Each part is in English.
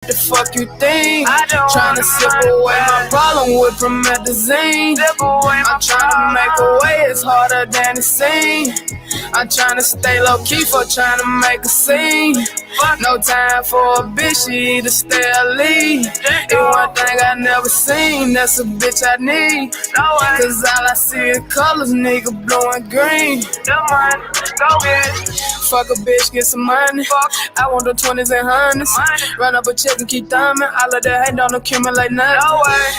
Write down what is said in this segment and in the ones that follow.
The fuck you think? Tryna sip away my problem with promethazine. I'm tryna make a way, it's harder than it seems. I'm tryna stay low key for tryna make a scene. No time for a bitch, she either stay or leave. It's one thing I never seen, that's a bitch I need. Cause all I see is colors, nigga, blue and green. Fuck a bitch, get some money. I want the 20s and 100s. Run up a check and keep thumbing. All of that hate don't accumulate nothing.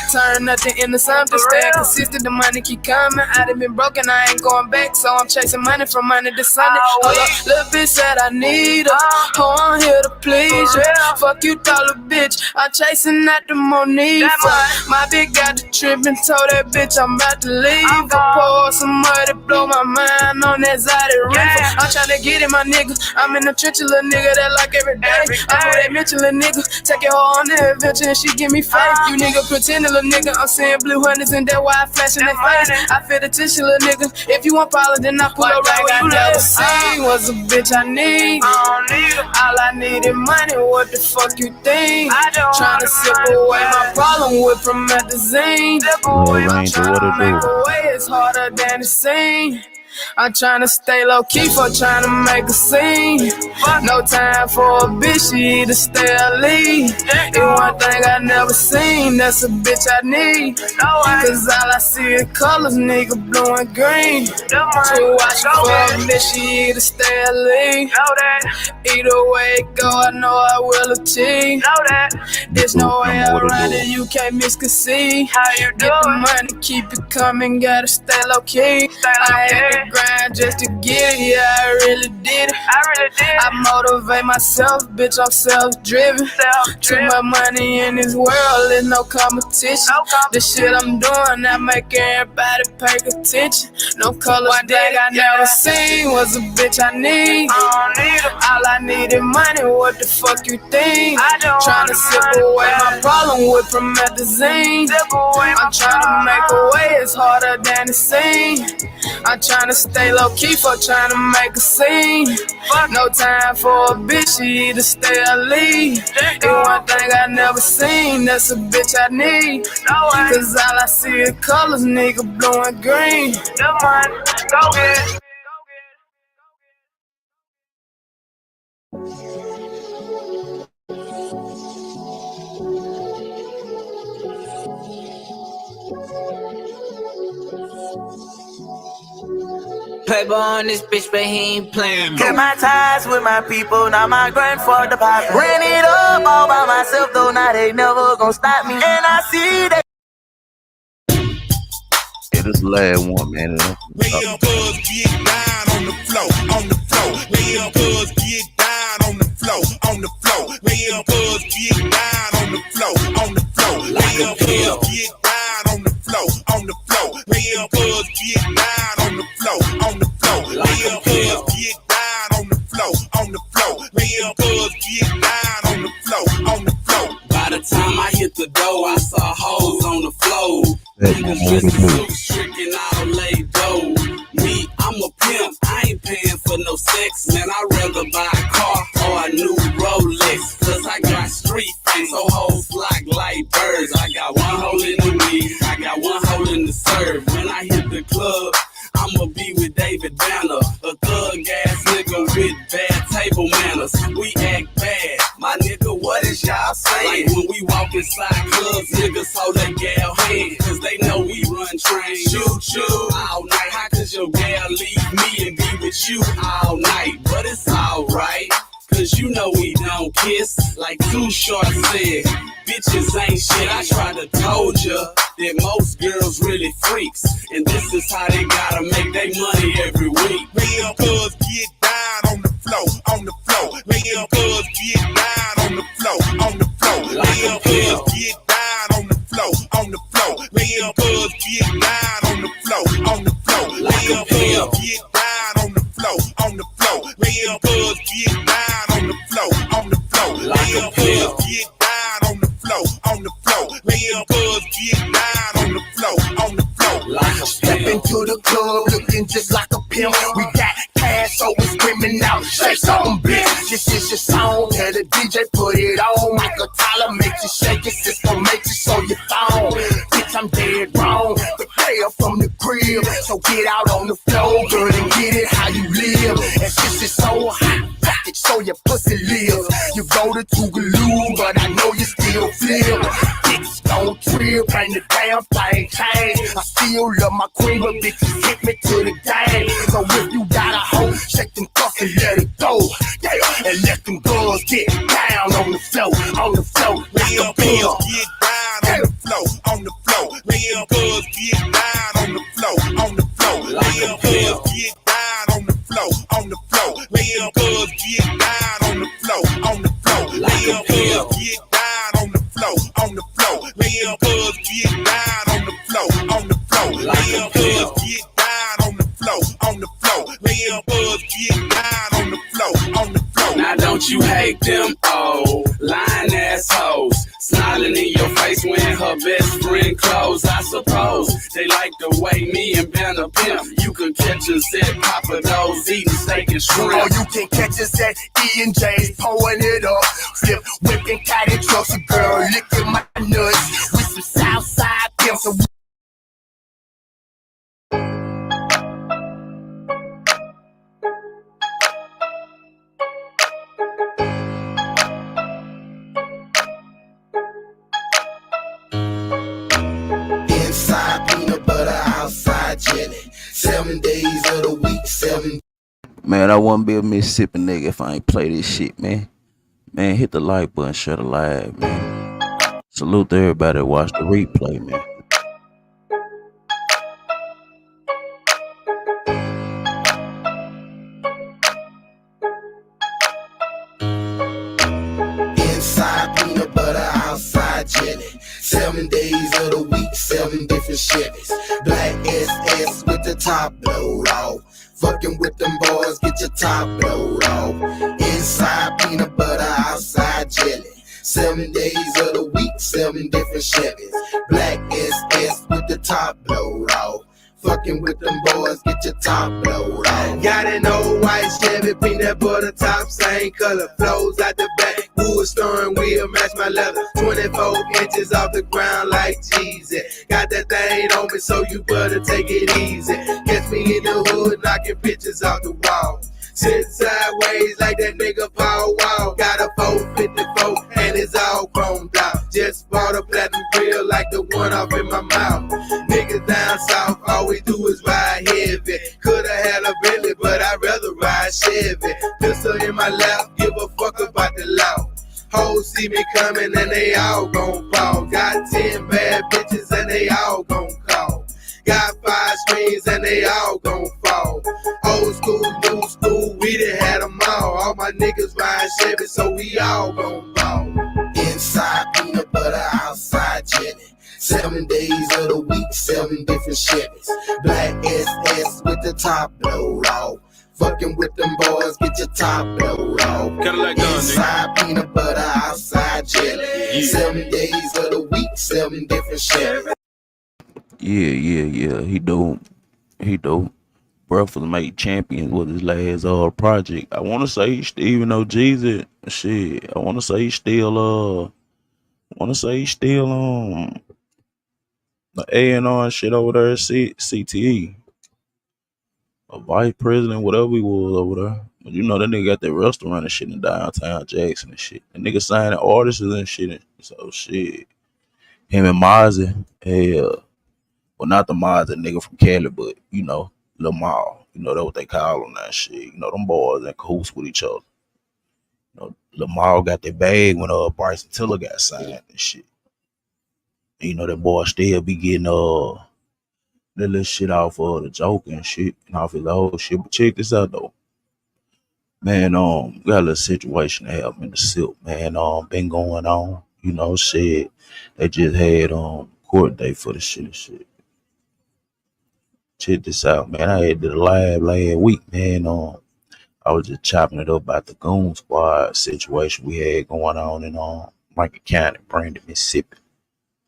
Turn nothing into something. Stay consistent, the money keep coming. I done been broken, I ain't going back. So I'm chasing money from Monday to Sunday. Hold up, little bitch said I need her. Oh, I'm here to please you. Fuck you, dollar bitch. I'm chasing at the money. My bitch got the trip and told that bitch I'm about to leave. I pour some money, blow my mind on that Zoddy river. I'm tryna get it, my nigga. I'm in the trenches, little nigga, that like every day. I know that mention, little nigga. Take it all on the adventure and she give me faith. You nigga pretending, little nigga. I'm seeing blue hundreds and that's why I flash in their face. I feel the tension, little nigga. If you want problems, then I pull up right where you never seen was a bitch I need. All I need is money, what the fuck you think? Tryna sip away my problem with promethazine. I'm tryna make a way, it's harder than it seems. I'm tryna stay low key for tryna make a scene. No time for a bitch, she either stay or leave. It's one thing I never seen, that's a bitch I need. Cause all I see is colors, nigga, blue and green. To watch for a bitch, she either stay or leave. Either way it go, I know I will achieve. There's no way around it, you can't misconceive. Get the money, keep it coming, gotta stay low key. I had to grind just to get it, yeah, I really did it. I motivate myself, bitch, I'm self-driven. Too much money in this world, there's no competition. The shit I'm doing, I make everybody pay attention. No colors, one thing I never seen was a bitch I need. All I need is money, what the fuck you think? Tryna sip away my problem with promethazine. I'm tryna make a way, it's harder than it seems. I'm tryna stay low key for tryna make a scene. No time for a bitch, she either stay or leave. It's one thing I never seen, that's a bitch I need. Cause all I see is colors, nigga, blue and green. Go get it. Paper on this bitch, but he ain't playing. Kept my ties with my people, now my grandfather pop. Ran it up all by myself, though now they never gon' stop me. And I see that. Yeah, this last one, man. Real buzz, get down on the floor, on the floor. Real buzz, get down on the floor, on the floor. Real buzz, get down on the floor, on the floor. Real buzz, get down on the floor, on the floor. Real buzz, get down on the floor, on the floor. Real buzz, get down on the floor, on the floor. Real buzz, get down on the floor, on the floor. By the time I hit the door, I saw hoes on the floor. Niggas just suits, tricking out lay dough. Me, I'm a pimp, I ain't paying for no sex. Man, I'd rather buy a car or a new Rolex. Cause I got street face, so hoes flock like birds. I got one hole in the weed, I got one hole in the serve. When I hit the club, I'ma be with David Banner, a thug ass nigga with bad table manners. We act bad, my nigga, what is y'all saying? Like when we walk inside clubs, niggas hold their gal hand, cause they know we run trains. Choo-choo all night, how could your gal leave me and be with you all night? But it's alright, cause you know we don't kiss. Like Too Short said, bitches ain't shit. I tried to told ya that most girls really freaks, and this is how they gotta make their money every week. Real buzz, get down on the floor, on the floor. Real buzz, get down on the floor, on the floor. Real buzz, get down on the floor, on the floor. Real buzz, get down on the floor, on the floor. Real buzz, get down on the floor, on the floor. Real buzz, get down on the floor, on the floor. Real buzz, get down on the floor, on the floor. Real buzz, get down on the floor, on the floor. Step into the club looking just like a pimp. We got cash, so we screaming out, say something, bitch. This is your song, tell the DJ put it on. Mic a Tyler makes you shake it, Cisco makes you show your thong. Bitch, I'm dead wrong. The player from the crib, so get out on the floor, girl, and get it how you live. And this is so hot, pocket, show your pussy lives. You go to Tougaloo, but I know you still feel. Bitch, don't trip, ain't the damn thing changed. I still love my queen, but bitches hit me to the game. So if you got a hoe, shake them cuffs and let it go. Yeah, and let them girls get down on the floor, like a bill. Get down on the floor, on the floor. Laying girls get down on the floor, on the floor. Laying girls get down on the floor, on the floor. Laying girls get down on the floor, on the floor. Laying girls get down on the floor, on the floor. Laying girls get down on the floor, on the floor. Laying girls get down on the floor, on the floor. Laying girls get down on the floor, on the floor. Now don't you hate them old lying assholes, smiling in your face when her best friend close. I suppose they like the way me and Ben a pimp. You can catch us at Papa Do's eating steak and shrimp. Or you can catch us at E&J's pouring it up. Flip, whipping caddy trucks, a girl licking my nuts with some Southside pimps. So inside peanut butter, outside jelly. 7 days of the week, 7. Man, I wouldn't be a Mississippi nigga if I ain't play this shit, man. Man, hit the like button, share the live, man. Salute to everybody that watched the replay, man. Inside peanut butter, outside jelly. 7 days of the week, 7 different Chevys. Black SS with the top blowed off. Fucking with them boys, get your top blowed off. Inside peanut butter, outside jelly. 7 days of the week, 7 different Chevys. Black SS with the top blowed off. Fucking with them boys, get your top blowed off. Got an old white Chevy, peanut butter top, same color, flows out the back. Wood steering wheel, match my leather. 24 inches off the ground like Jeezy. Got that thing on me, so you better take it easy. Catch me in the hood, knocking pictures off the wall. Sit sideways like that nigga Paul Wall. Got a 454 and it's all chromed out. Just bought a platinum grill like the one off in my mouth. Niggas down south, all we do is ride heavy. Coulda had a Bentley, but I'd rather ride Chevy. Pistol in my lap, give a fuck about the law. Hoes see me coming and they all gon' fall. Got 10 bad bitches and they all gon' call. Got 5 screens and they all gon' fall. Old school, new school, we done had them all. All my niggas ride Chevy, so we all gon' fall. Inside peanut butter, outside jelly. 7 days of the week, 7 different Chevys. Black SS with the top blowed off. Fucking with them boys, get your top blowed off. Inside peanut butter, outside jelly. 7 days of the week, 7 different Chevys. Yeah. He dope. Breakfast Made Champions was his last project. I wanna say he still, even though Jeezy, shit, I wanna say he's still the A&R and shit over there at CTE. A vice president, whatever he was over there. But you know that nigga got that restaurant and shit in downtown Jackson and shit. The nigga signing artists and shit. So shit. Him and Mozzie, well, not the Mozzie nigga from Cali, but you know, Lamar. You know, that's what they call him that shit. You know, them boys in cahoots with each other. You know, Lamar got that bag when Bryson Tiller got signed and shit. And, you know, that boy still be getting that little shit off of the joke and shit and off his whole shit. But check this out though. Man, got a little situation that happened in the silk, man. Been going on, you know, shit. They just had court date for the shit and shit. Check this out, man. I had did a live last week, man. I was just chopping it up about the GoonSquad situation we had going on in Rankin County, Brandon, Mississippi.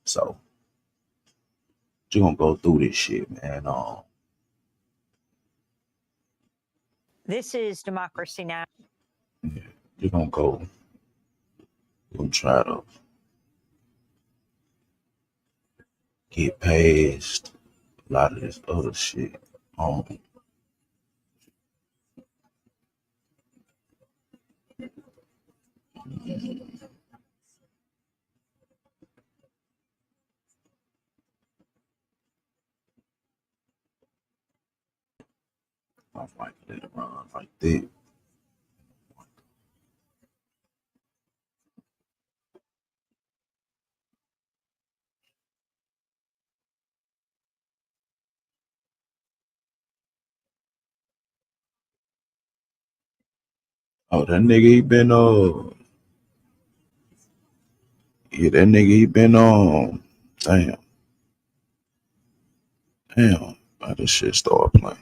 So you're gonna go through this shit, man. This is Democracy Now! Yeah, you're gonna go I'm trying to get past a lot of this other shit. I might let it run like that. Oh, that nigga he been yeah, that nigga he been damn. I just shit started playing.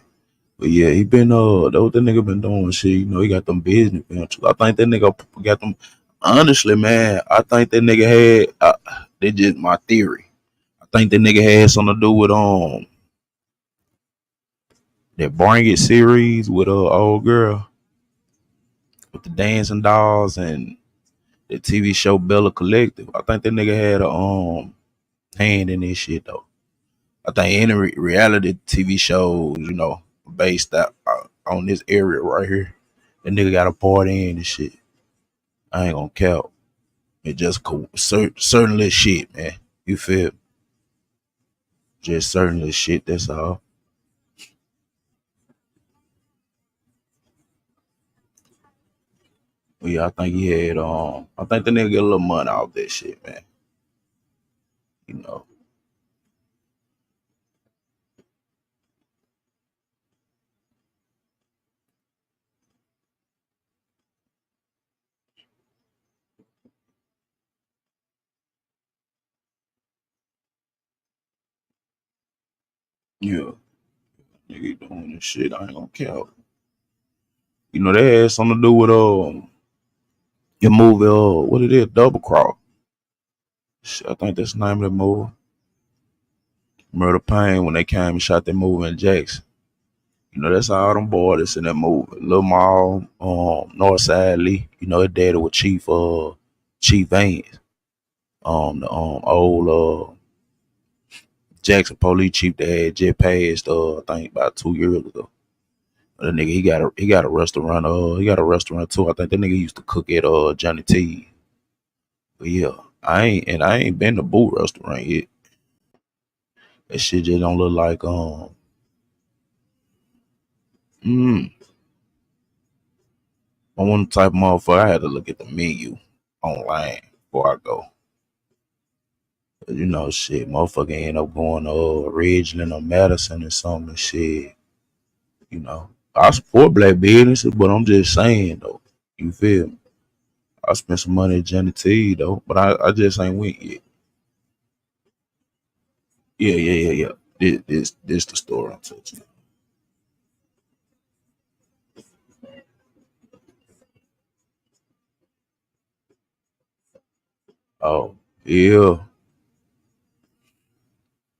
But yeah, he been that what that nigga been doing shit. You know, he got them business ventures. I think that nigga got them. Honestly, man, I think that nigga had. They just my theory. I think that nigga had something to do with that Bring It series with old girl with the dancing dolls and the TV show Bella Collective. I think that nigga had a hand in this shit though. I think any reality TV shows, you know, based out on this area right here, that nigga got a part in and shit. I ain't gonna count. It just certain little shit, man. You feel? Just certain little shit. That's all. But yeah, I think he had. I think the nigga get a little money off that shit, man. You know. Yeah, nigga doing this shit. I ain't gonna count. You know, they had something to do with your movie. What it is? Double Cross. Shit, I think that's the name of the movie. Murder Pain when they came and shot that movie in Jackson. You know, that's all them boys that's in that movie. Lil Maul, Northside Lee. You know, his daddy was Chief Vance. The old Jackson police chief that had just passed. I think about 2 years ago. That nigga, he got a restaurant. He got a restaurant too. I think that nigga used to cook at Johnny T. But yeah, I ain't been to Boo restaurant yet. That shit just don't look like I'm one type of motherfucker. I had to look at the menu online before I go. But you know, shit, motherfucker end up going to Ridgeland or Madison or something and shit. You know, I support black businesses, but I'm just saying though. You feel me? I spent some money at Johnny T though, but I just ain't went yet. Yeah. This the story I'm touching. Oh, yeah.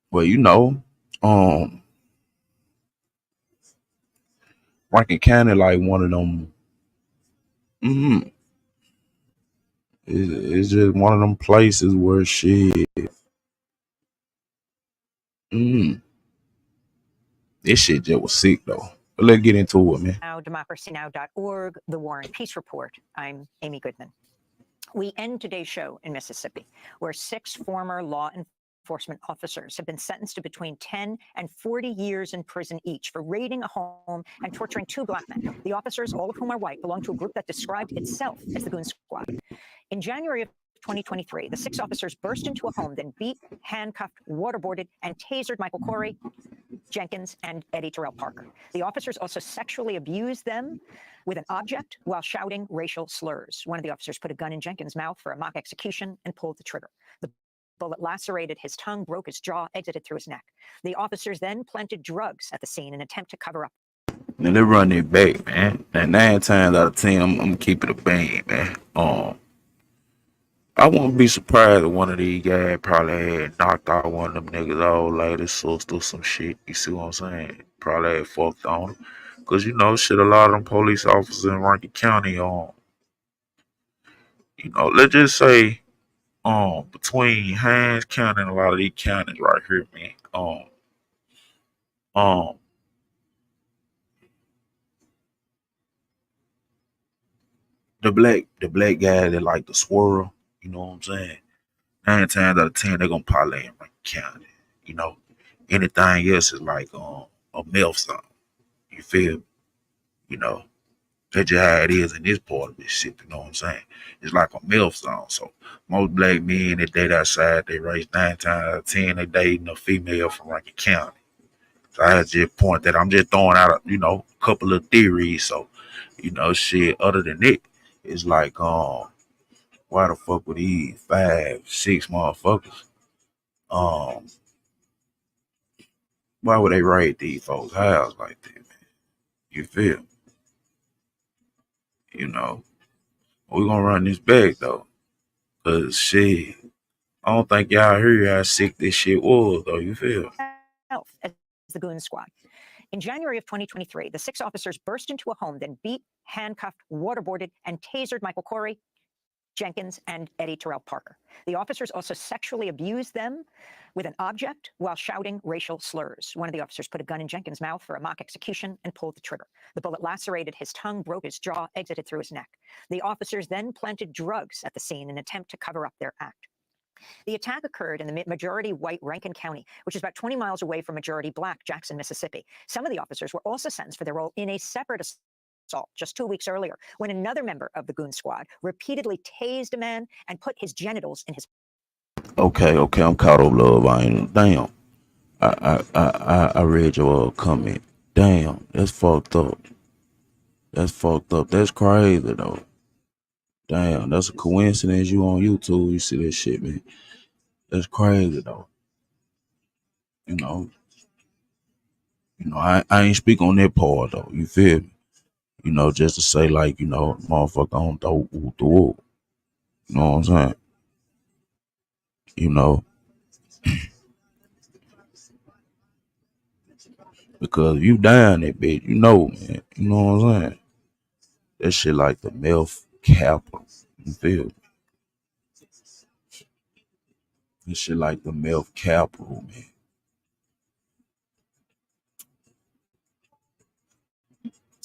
Well, you know, um, Rankin County like one of them. Mm, it's just one of them places where shit. Mm, this shit just was sick though. But let's get into it, man. Now, democracynow.org, The War and Peace Report. I'm Amy Goodman. We end today's show in Mississippi, where 6 former law enforcement officers have been sentenced to between 10 and 40 years in prison each for raiding a home and torturing 2 black men. The officers, all of whom are white, belong to a group that described itself as the Goon Squad. In January of 2023, the 6 officers burst into a home, then beat, handcuffed, waterboarded, and tasered Michael Corey, Jenkins, and Eddie Terrell Parker. The officers also sexually abused them with an object while shouting racial slurs. One of the officers put a gun in Jenkins' mouth for a mock execution and pulled the trigger. The bullet lacerated his tongue, broke his jaw, exited through his neck. The officers then planted drugs at the scene in an attempt to cover up. Now they run it back, man. And 9 times out of 10, I'm keeping it a bang, man. I wouldn't be surprised if one of these guys probably had knocked out one of them niggas old lady sister or some shit. You see what I'm saying? Probably had fucked on him. Cause you know, shit, a lot of them police officers in Rankin County, you let's just say between Hines County and a lot of these counties right here, man. Um the black guy that like the swirl, you know what I'm saying? 9 times out of 10 they're gonna parlay in Rankin County. You know. Anything else is like a MILF song. You feel me? You know. That's just how it is in this part of this shit, you know what I'm saying? It's like a MILF song. So most black men that date outside, they raise 9 times out of 10, they dating a female from Rankin County. So I just point that I'm just throwing out a couple of theories. So, shit, other than it, it's like why the fuck would these 5, 6 motherfuckers um why would they raid these folks' house like that, man? You feel me? You know. We gonna run this back though. Cause shit, I don't think y'all heard how sick this shit was though, you feel? As the Goon Squad. In January of 2023, the 6 officers burst into a home, then beat, handcuffed, waterboarded, and tasered Michael Corey, Jenkins, and Eddie Terrell Parker. The officers also sexually abused them with an object while shouting racial slurs. One of the officers put a gun in Jenkins' mouth for a mock execution and pulled the trigger. The bullet lacerated his tongue, broke his jaw, exited through his neck. The officers then planted drugs at the scene in an attempt to cover up their act. The attack occurred in the majority white Rankin County, which is about 20 miles away from majority black Jackson, Mississippi. Some of the officers were also sentenced for their role in a separate assault just 2 weeks earlier, when another member of the Goon Squad repeatedly tased a man and put his genitals in his. Okay, I'm caught up, love. Damn. I read your comment. Damn, that's fucked up. That's crazy though. Damn, that's a coincidence. You on YouTube, you see that shit, man. That's crazy though. You know, I ain't speak on that part though. You feel me? Just to say like, motherfucker on the wall. You know what I'm saying? You know, because if you down that bitch, man. You know what I'm saying? That shit like the MILF capital. You feel me? That shit like the MILF capital, man.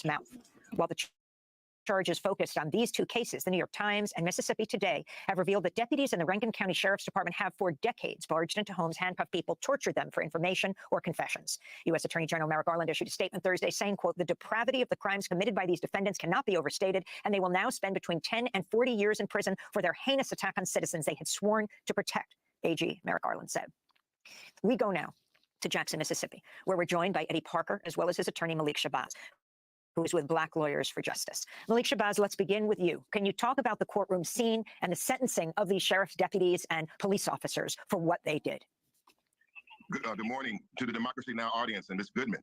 Mouth. While the charges focused on these 2 cases, the New York Times and Mississippi Today have revealed that deputies in the Rankin County Sheriff's Department have for decades barged into homes, handcuffed people, tortured them for information or confessions. U.S. Attorney General Merrick Garland issued a statement Thursday saying, quote, "The depravity of the crimes committed by these defendants cannot be overstated, and they will now spend between 10 and 40 years in prison for their heinous attack on citizens they had sworn to protect," AG Merrick Garland said. We go now to Jackson, Mississippi, where we're joined by Eddie Parker, as well as his attorney, Malik Shabazz, who is with Black Lawyers for Justice. Malik Shabazz, let's begin with you. Can you talk about the courtroom scene and the sentencing of these sheriff's deputies and police officers for what they did? Good morning to the Democracy Now! Audience and Ms. Goodman.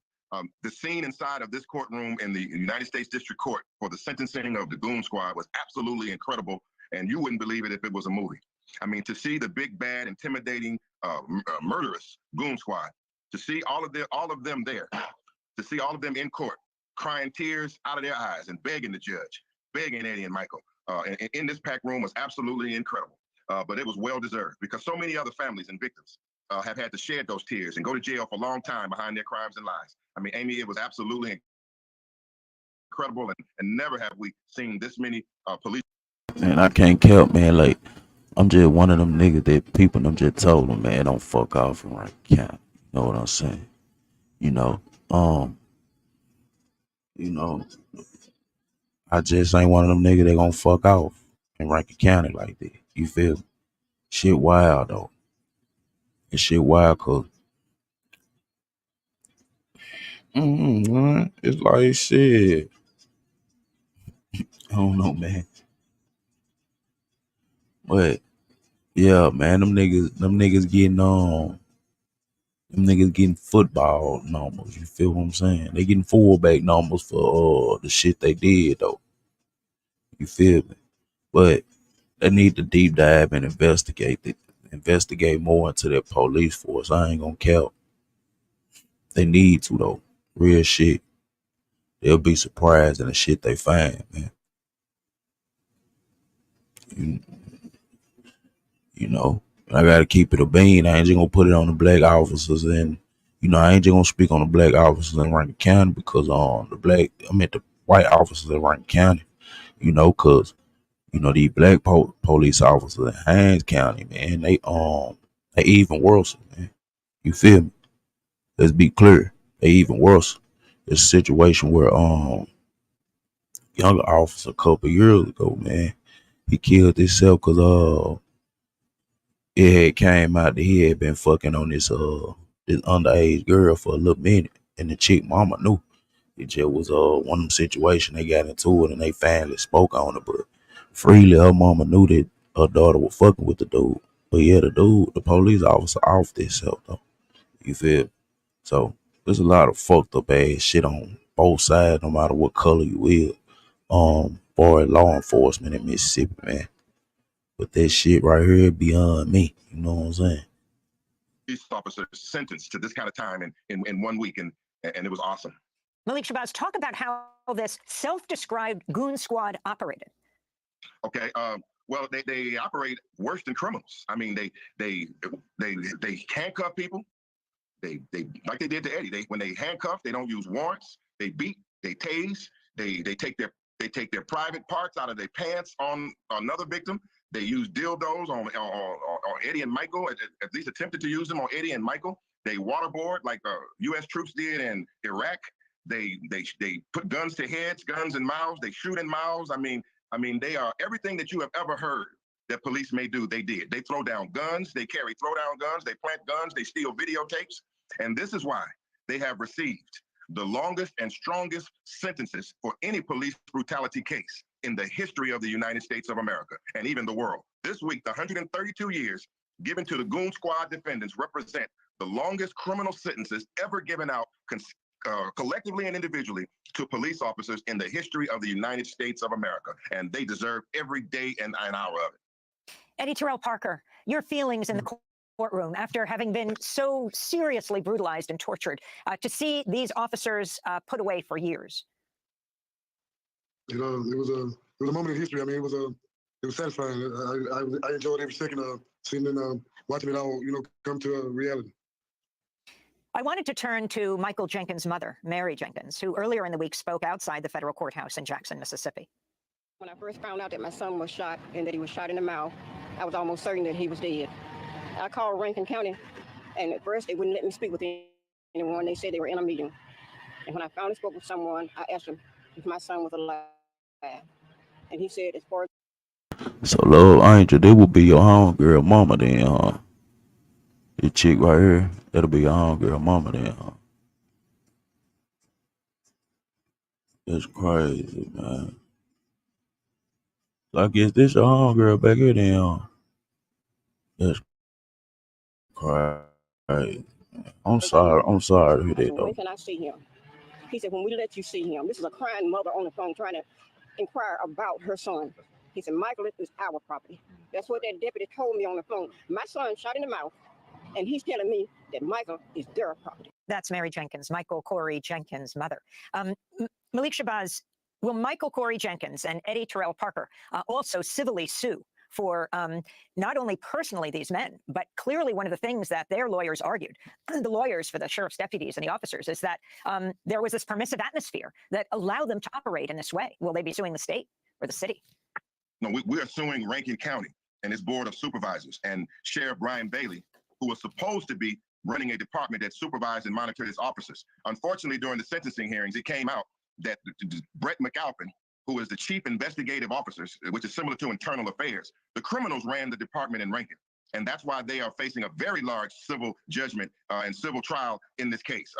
The scene inside of this courtroom in the United States District Court for the sentencing of the Goon Squad was absolutely incredible, and you wouldn't believe it if it was a movie. I mean, to see the big, bad, intimidating, murderous Goon Squad, to see all of them there, to see all of them in court, crying tears out of their eyes and begging the judge, begging Eddie and Michael in this packed room was absolutely incredible. But it was well deserved because so many other families and victims have had to shed those tears and go to jail for a long time behind their crimes and lies. I mean, Amy, it was absolutely incredible, and never have we seen this many police. Man, I can't count, man. Like, I'm just one of them niggas that people them just told them, man, don't fuck off from Rankin County. You know what I'm saying? I just ain't one of them niggas that gonna fuck off in Rankin County like that. You feel me? Shit wild though. And shit wild cause it's like shit. I don't know, man. But yeah, man, them niggas getting football numbers. You feel what I'm saying? They getting fullback numbers for the shit they did though. You feel me? But they need to deep dive and investigate more into their police force. I ain't gonna count. They need to though. Real shit. They'll be surprised in the shit they find, man. You know, I gotta keep it a bean. I ain't just gonna put it on the black officers, and I ain't just gonna speak on the black officers in Rankin County because the white officers in Rankin County. Cause these black police officers in Haynes County, man, they even worse, man. You feel me? Let's be clear, they even worse. It's a situation where younger officer a couple years ago, man, he killed himself because it had came out that he had been fucking on this underage girl for a little minute, and the chick mama knew. It just was one of them situations they got into it and they finally spoke on it, but freely her mama knew that her daughter was fucking with the dude. But yeah, the police officer off himself though. You feel? So there's a lot of fucked up ass shit on both sides, no matter what color you is. For law enforcement in Mississippi, man. But that shit right here beyond me. You know what I'm saying? Police officers sentenced to this kind of time in 1 week, and it was awesome. Malik Shabazz, talk about how this self-described goon squad operated. Okay. Well, they operate worse than criminals. I mean, they handcuff people. They like they did to Eddie. When they handcuff, they don't use warrants. They beat. They tase. They take their private parts out of their pants on another victim. They use dildos on Eddie and Michael. At least attempted to use them on Eddie and Michael. They waterboard like U.S. troops did in Iraq. They put guns to heads, guns in mouths. They shoot in mouths. I mean, they are everything that you have ever heard that police may do. They did. They throw down guns. They carry throw-down guns. They plant guns. They steal videotapes. And this is why they have received the longest and strongest sentences for any police brutality case in the history of the United States of America and even the world. This week, the 132 years given to the Goon Squad defendants represent the longest criminal sentences ever given out collectively and individually to police officers in the history of the United States of America. And they deserve every day and an hour of it. Eddie Terrell Parker, your feelings in the courtroom after having been so seriously brutalized and tortured, to see these officers put away for years. It was a moment in history. I mean, it was satisfying. I enjoyed every second of seeing and watching it all, come to reality. I wanted to turn to Michael Jenkins' mother, Mary Jenkins, who earlier in the week spoke outside the federal courthouse in Jackson, Mississippi. When I first found out that my son was shot and that he was shot in the mouth, I was almost certain that he was dead. I called Rankin County, and at first they wouldn't let me speak with anyone. They said they were in a meeting. And when I finally spoke with someone, I asked him if my son was alive. And he said, as far as... So, Lord Angel, they will be your homegirl mama then, huh? This chick right here, that'll be your homegirl mama then, huh? That's crazy, man. So I guess this your homegirl back here then, huh? That's crazy. I'm sorry to hear that, though. When can I see him? He said, when we let you see him. This is a crying mother on the phone trying to inquire about her son. He said, Michael, it is our property. That's what that deputy told me on the phone. My son shot in the mouth, and he's telling me that Michael is their property. That's Mary Jenkins, Michael Corey Jenkins' mother. Malik Shabazz, will Michael Corey Jenkins and Eddie Terrell Parker also civilly sue for not only personally these men, but clearly one of the things that their lawyers argued, the lawyers for the sheriff's deputies and the officers, is that there was this permissive atmosphere that allowed them to operate in this way. Will they be suing the state or the city? No, we are suing Rankin County and its board of supervisors and Sheriff Brian Bailey, who was supposed to be running a department that supervised and monitored its officers. Unfortunately, during the sentencing hearings, it came out that Brett McAlpin, who is the chief investigative officer, which is similar to internal affairs, the criminals ran the department in Rankin. And that's why they are facing a very large civil judgment and civil trial in this case.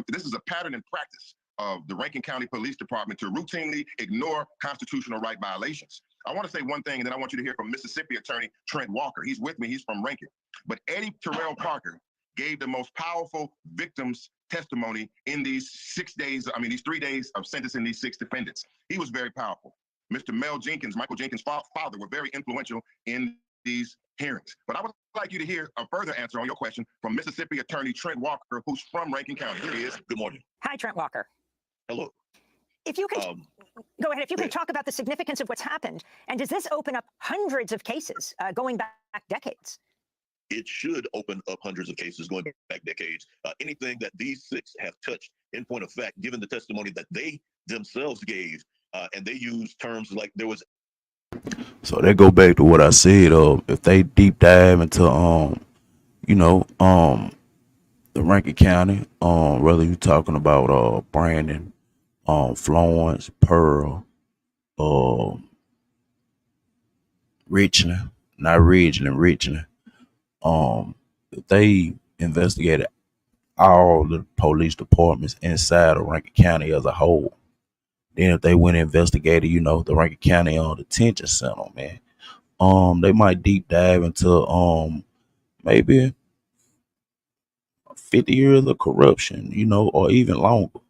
This is a pattern and practice of the Rankin County Police Department to routinely ignore constitutional right violations. I want to say one thing, and then I want you to hear from Mississippi attorney Trent Walker. He's with me, he's from Rankin. But Eddie Terrell Parker gave the most powerful victims testimony in these 6 days, these 3 days of sentencing these 6 defendants. He was very powerful. Mr. Mel Jenkins, Michael Jenkins' father, were very influential in these hearings. But I would like you to hear a further answer on your question from Mississippi attorney Trent Walker, who's from Rankin County. Here he is. Good morning. Hi, Trent Walker. Hello. If you can go ahead, if you can talk about the significance of what's happened, and does this open up hundreds of cases going back decades? It should open up hundreds of cases going back decades. Anything that these 6 have touched, in point of fact, given the testimony that they themselves gave, and they used terms like there was. So that go back to what I said. If they deep dive into the Rankin County, whether you're talking about Brandon, Florence, Pearl, Richland, not Richland. If they investigated all the police departments inside of Rankin County as a whole, then if they went and investigated, the Rankin County detention center, man, they might deep dive into maybe 50 years of corruption, or even longer,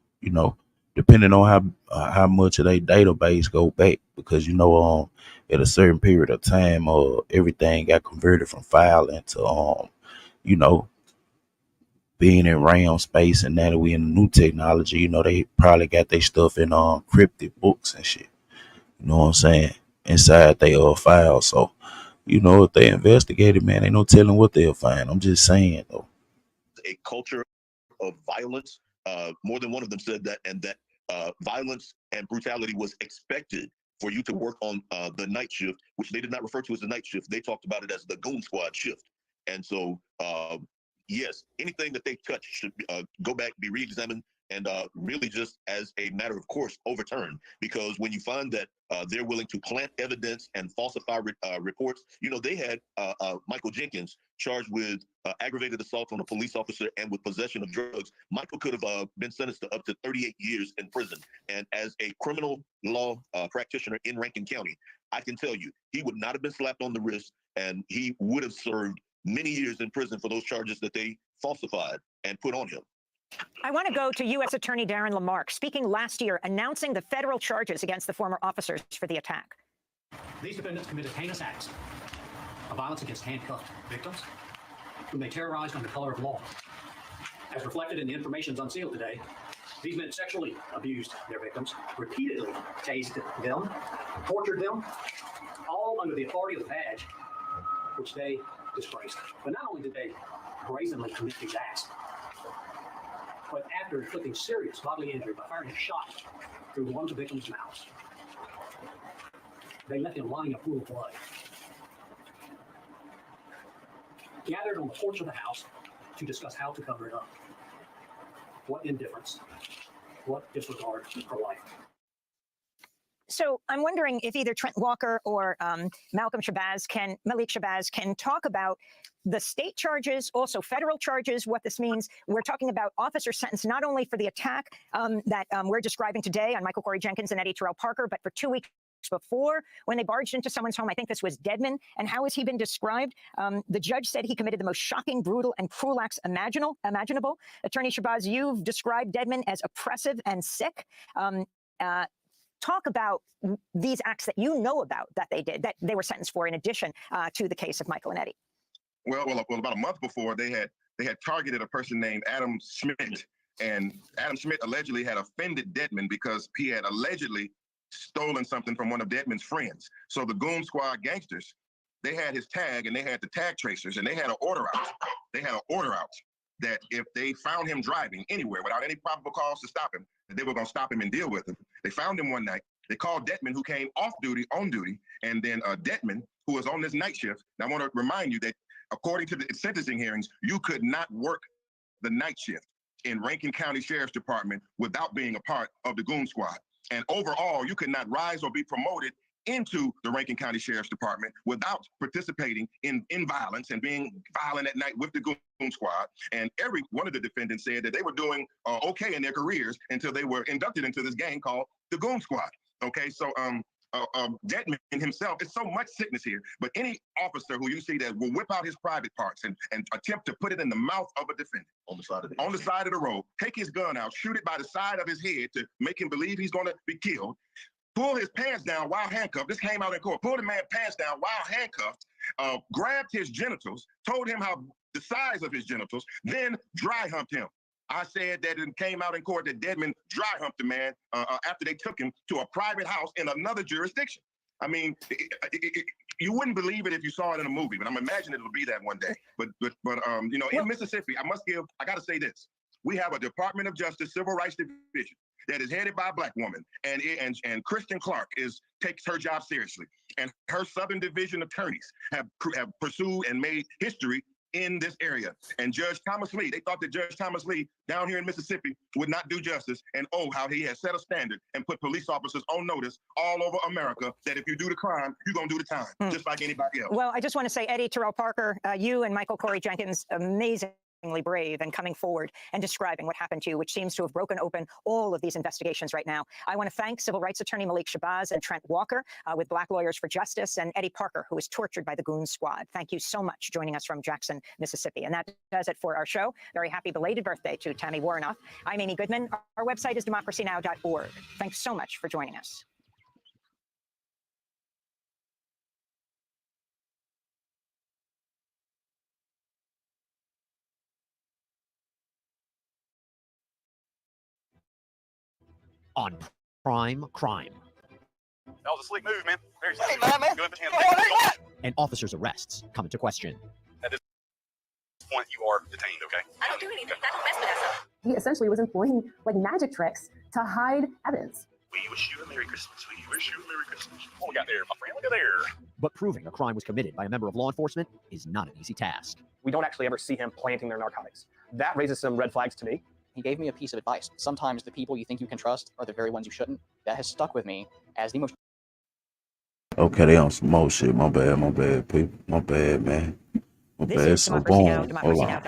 depending on how much of their database go back, because at a certain period of time, everything got converted from filing to being in RAM space, and now that we in the new technology, they probably got their stuff in encrypted books and shit. You know what I'm saying? Inside their files. So, if they investigated, man, ain't no telling what they'll find. I'm just saying though. A culture of violence. More than one of them said that, and that violence and brutality was expected for you to work on the night shift, which they did not refer to as the night shift. They talked about it as the Goon Squad shift. And so, yes, anything that they touch should go back, be re-examined, and really just as a matter of course overturned. Because when you find that they're willing to plant evidence and falsify reports, they had Michael Jenkins charged with aggravated assault on a police officer and with possession of drugs. Michael could have been sentenced to up to 38 years in prison. And as a criminal law practitioner in Rankin County, I can tell you, he would not have been slapped on the wrist, and he would have served many years in prison for those charges that they falsified and put on him. I want to go to U.S. Attorney Darren Lamarck, speaking last year, announcing the federal charges against the former officers for the attack. These defendants committed heinous acts of violence against handcuffed victims, whom they terrorized under color of law. As reflected in the information unsealed today, these men sexually abused their victims, repeatedly tased them, tortured them, all under the authority of the badge, which they disgraced. But not only did they brazenly commit these acts, but after inflicting serious bodily injury by firing a shot through one of the victim's mouths, they left him lying in a pool of blood. Gathered on the porch of the house to discuss how to cover it up. What indifference, what disregard for life. So I'm wondering if either Trent Walker or Malik Shabazz can talk about the state charges, also federal charges, what this means. We're talking about officers sentenced not only for the attack that we're describing today on Michael Corey Jenkins and Eddie Terrell Parker, but for 2 weeks before, when they barged into someone's home. I think this was Dedmon. And how has he been described? The judge said he committed the most shocking, brutal, and cruel acts imaginable. Attorney Shabazz, you've described Dedmon as oppressive and sick. Talk about these acts that you know about that they did, that they were sentenced for, in addition to the case of Michael and Eddie. Well, about a month before, they had targeted a person named Adam Schmidt, and Adam Schmidt allegedly had offended Dedmon because he had allegedly stolen something from one of Dedmon's friends. So the Goon Squad gangsters, they had his tag, and they had the tag tracers, and they had an order out. They had an order out that if they found him driving anywhere without any probable cause to stop him, that they were going to stop him and deal with him. They found him one night. They called Dedmon, who came off duty, on duty, and then Dedmon, who was on this night shift. Now, I want to remind you that according to the sentencing hearings, you could not work the night shift in Rankin County Sheriff's Department without being a part of the Goon Squad. And overall, you could not rise or be promoted into the Rankin County Sheriff's Department without participating in violence and being violent at night with the Goon Squad. And every one of the defendants said that they were doing okay in their careers until they were inducted into this gang called the Goon Squad. Okay, so Dedmon himself, it's so much sickness here, but any officer who you see that will whip out his private parts and attempt to put it in the mouth of a defendant on the side of the road, take his gun out, shoot it by the side of his head to make him believe he's going to be killed, pull his pants down while handcuffed. This came out in court. Pulled the man's pants down while handcuffed, grabbed his genitals, told him how the size of his genitals, then dry humped him. I said that it came out in court that Dedmon dry humped the man after they took him to a private house in another jurisdiction. I mean, you wouldn't believe it if you saw it in a movie, but I'm imagining it'll be that one day. But you know, in Mississippi, I got to say this: we have a Department of Justice Civil Rights Division that is headed by a black woman, and Kristen Clark takes her job seriously, and her Southern Division attorneys have pursued and made history in this area. And Judge Thomas Lee, they thought that Judge Thomas Lee down here in Mississippi would not do justice, and how he has set a standard and put police officers on notice all over America that if you do the crime, you're going to do the time, just like anybody else. Well, I just want to say, Eddie Terrell Parker, you and Michael Corey Jenkins, amazingly brave and coming forward and describing what happened to you, which seems to have broken open all of these investigations right now. I want to thank civil rights attorney Malik Shabazz and Trent Walker with Black Lawyers for Justice, and Eddie Parker, who was tortured by the Goon Squad. Thank you so much joining us from Jackson, Mississippi. And that does it for our show. Very happy belated birthday to Tammy Warnoff. I'm Amy Goodman. Our website is democracynow.org. Thanks so much for joining us. On Prime Crime. That was a slick move, man. Very slick. Hey, man. Go in between the And officers' arrests come into question. At this point, you are detained, okay? I don't do anything. I don't mess with that stuff. He essentially was employing like magic tricks to hide evidence. We wish you a Merry Christmas. We wish you a Merry Christmas. Oh, look out there, my friend. Look at there. But proving a crime was committed by a member of law enforcement is not an easy task. We don't actually ever see him planting their narcotics. That raises some red flags to me. He gave me a piece of advice. Sometimes the people you think you can trust are the very ones you shouldn't. That has stuck with me as the most... Okay, they on some more shit. My bad, people. My bad, man. My bad. So boom. Hold on.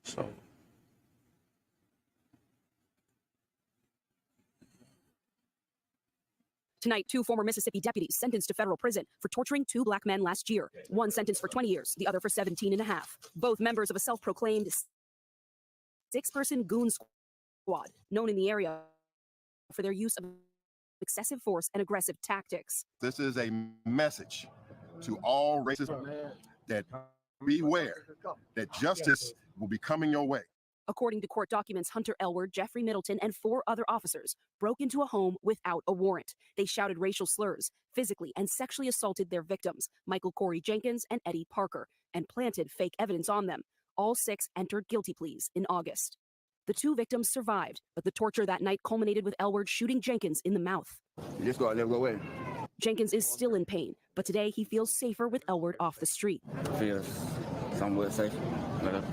So. Tonight, 2 former Mississippi deputies sentenced to federal prison for torturing 2 black men last year. One sentenced for 20 years, the other for 17 and a half. Both members of a self-proclaimed 6-person Goon Squad, known in the area for their use of excessive force and aggressive tactics. This is a message to all racists that beware that justice will be coming your way. According to court documents, Hunter Elward, Jeffrey Middleton, and 4 other officers broke into a home without a warrant. They shouted racial slurs, physically and sexually assaulted their victims, Michael Corey Jenkins and Eddie Parker, and planted fake evidence on them. All 6 entered guilty pleas in August. The 2 victims survived, but the torture that night culminated with Elward shooting Jenkins in the mouth. You just go out there, go away. Jenkins is still in pain, but today he feels safer with Elward off the street. I feel somewhat safe, but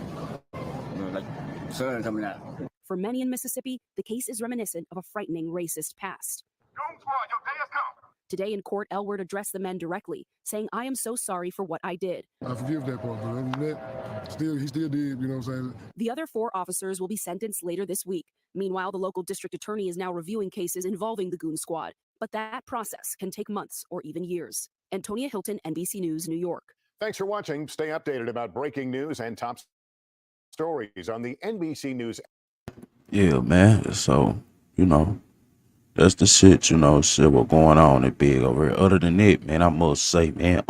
like sun coming out. For many in Mississippi, the case is reminiscent of a frightening racist past. GoonSquad, your day has come. Today in court, Elward addressed the men directly, saying, "I am so sorry for what I did." I forgive that part, but other than that, he still did, you know what I'm saying? The other 4 officers will be sentenced later this week. Meanwhile, the local district attorney is now reviewing cases involving the Goon Squad, but that process can take months or even years. Antonia Hilton, NBC News, New York. Thanks for watching. Stay updated about breaking news and top stories on the NBC News. Yeah, man. So, you know, that's the shit, you know, shit what going on in big over here. Other than that, man, I must say, man,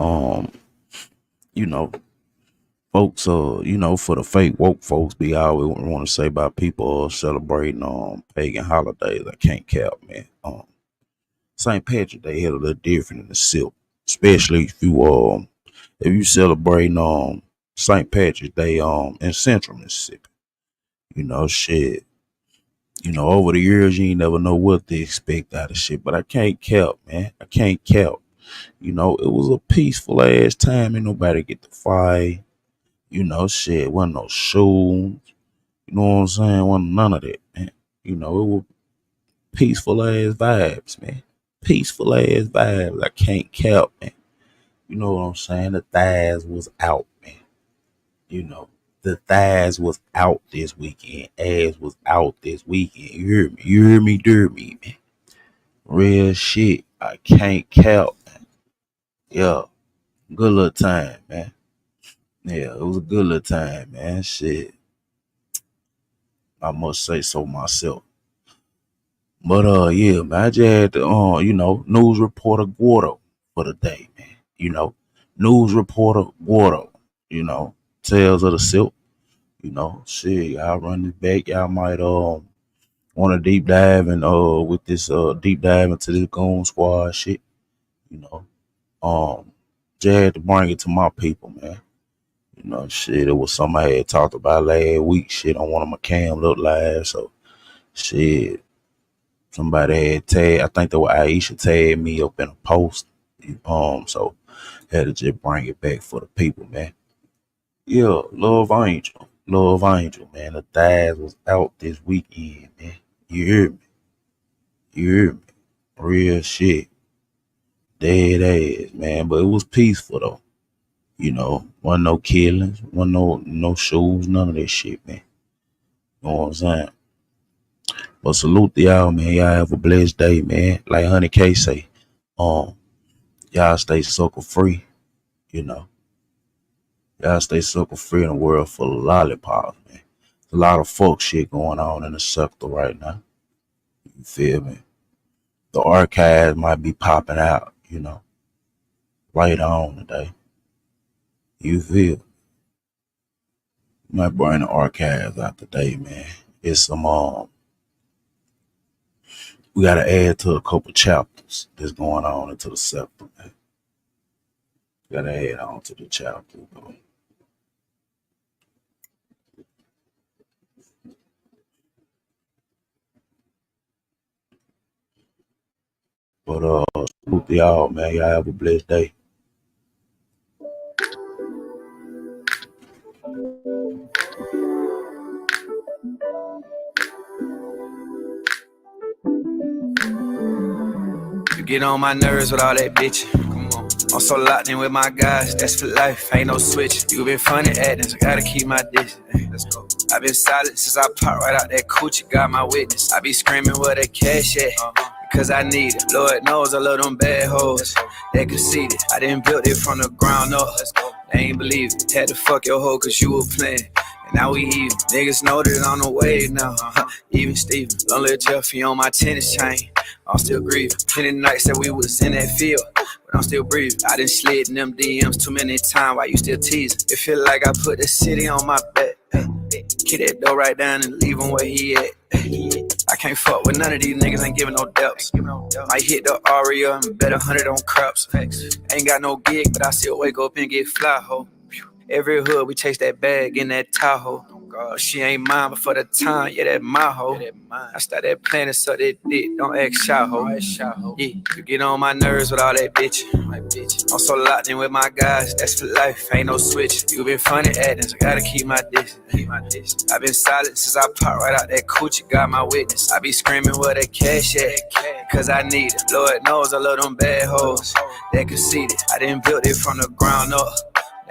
you know, folks, you know, for the fake woke folks be always want to say about people celebrating pagan holidays. I can't cap, man. St. Patrick's Day hit a little different in the silk, especially if you celebrating St. Patrick's Day in Central Mississippi. You know, shit. You know, over the years, you ain't never know what to expect out of shit. But I can't cap, man. I can't cap. You know, it was a peaceful ass time. Ain't nobody get to fight. You know, shit. Wasn't no shoes. You know what I'm saying? Wasn't none of that, man. You know, it was peaceful ass vibes, man. Peaceful ass vibes. I can't cap, man. You know what I'm saying? The thighs was out, man. You know. The thighs was out this weekend. Ass was out this weekend. You hear me? You hear me? Dear me, man. Real shit. I can't count, man. Yeah. Good little time, man. Yeah, it was a good little time, man. Shit. I must say so myself. But yeah, man, I just had to you know, news reporter Gordo for the day, man. You know, news reporter Gordo, you know. Tales of the Silk. You know, shit, y'all run this back. Y'all might want to deep dive and with this deep dive into this Goon Squad shit. You know, just had to bring it to my people, man. You know, shit, it was something I had talked about last week. Shit on one of my Cam Look live. So shit, somebody had tagged. I think that was Aisha tagged me up in a post. So had to just bring it back for the people, man. Yeah, Love Angel, man. The thighs was out this weekend, man. You hear me? You hear me? Real shit. Dead ass, man. But it was peaceful though. You know, wasn't no killings, wasn't no shoes, none of that shit, man. You know what I'm saying? But salute to y'all, man. Y'all have a blessed day, man. Like Honey K say, y'all stay sucker free, you know. Y'all stay sucker free in a world full of lollipops, man. There's a lot of fuck shit going on in the sector right now. You feel me? The archives might be popping out, you know, later on today. You feel me? Might bring the archives out today, man. It's some we gotta add to a couple chapters that's going on into the sector, man. Gotta add on to the chapter, bro. But salute to y'all, man. Y'all have a blessed day. You get on my nerves with all that bitch. I'm so locked in with my guys, that's for life, ain't no switch. You been funny acting, so gotta keep my distance. Let's go. I been silent since I popped right out that coochie, got my witness. I be screaming where the cash at, cause I need it. Lord knows I love them bad hoes, they conceited. I done built it from the ground up, they ain't believe it. Had to fuck your hoe cause you were playing. And now we even, niggas know that I'm the wave now. Even Steven, don't let Jeffy on my tennis chain. I'm still grieving. Plenty nights that we was in that field, but I'm still breathing. I done slid in them DMs too many times while you still teasing. It feel like I put the city on my back. Kick that door right down and leave him where he at. I can't fuck with none of these niggas, ain't giving no depths. Might hit the Aria and bet 100 on craps. Ain't got no gig, but I still wake up and get fly, ho. Every hood, we chase that bag in that Tahoe. She ain't mine, but for the time, yeah, that my hoe. I started planning so that dick, don't act shy, ho. Yeah, you get on my nerves with all that bitch. I'm so locked in with my guys, that's for life, ain't no switch. You been funny acting, so gotta keep my distance. I been silent since I popped right out that coochie, got my witness. I be screaming where the cash at, cause I need it. Lord knows I love them bad hoes, they conceited. I done built it from the ground up,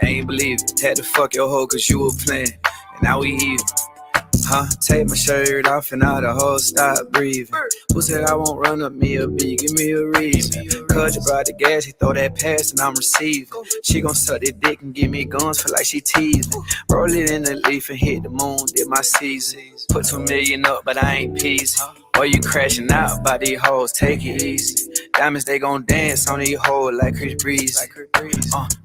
they ain't believe it. Had to fuck your hoe cause you were playing. Now we even, take my shirt off and now the whole stop breathing. Who said I won't run up me a beat? Give me a reason. Cause you brought the gas, he throw that pass and I'm receiving. She gon' suck that dick and give me guns, feel like she teasing. Roll it in the leaf and hit the moon, did my season. Put 2 million up, but I ain't peasy. Or you crashing out by these hoes, take it easy. Diamonds, they gon' dance on these hoes like Chris Breeze.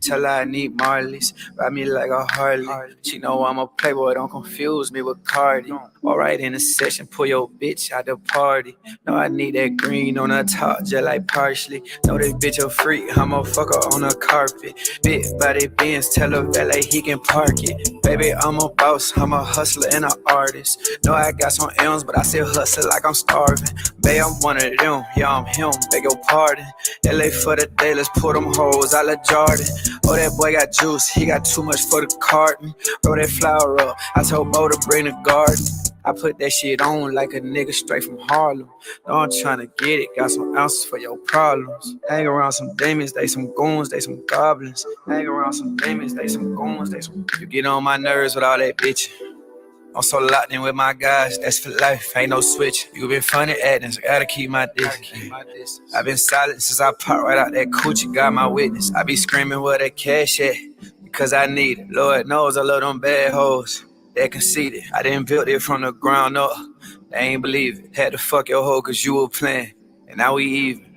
Tell her I need Marley's, ride me like a Harley. She know I'm a playboy, don't confuse me with Cardi. Alright, in a session, pull your bitch out the party. No, I need that green on the top, just like parsley. Know this bitch a freak, I'ma fuck her on the carpet. Big body Benz, tell her valet he can park it. Baby, I'm a boss, I'm a hustler and an artist. Know I got some M's, but I still hustle like I'm starving. Babe, I'm one of them, yeah, I'm him, beg your pardon. LA for the day, let's put them hoes, I let Jordan. Oh, that boy got juice, he got too much for the carton. Roll that flower up, I told Bo to bring the garden. I put that shit on like a nigga straight from Harlem. No, I'm tryna get it, got some ounces for your problems. Hang around some demons, they some goons, they some goblins. Hang around some demons, they some goons, they some... You get on my nerves with all that bitch. I'm so locked in with my guys, that's for life, ain't no switch. You been funny acting, so gotta keep my distance. I been silent since I popped right out that coochie, got my witness. I be screaming where the cash at, because I need it. Lord knows I love them bad hoes, they conceited. I done built it from the ground up, they ain't believe it. Had to fuck your hoe cause you were playing, and now we even.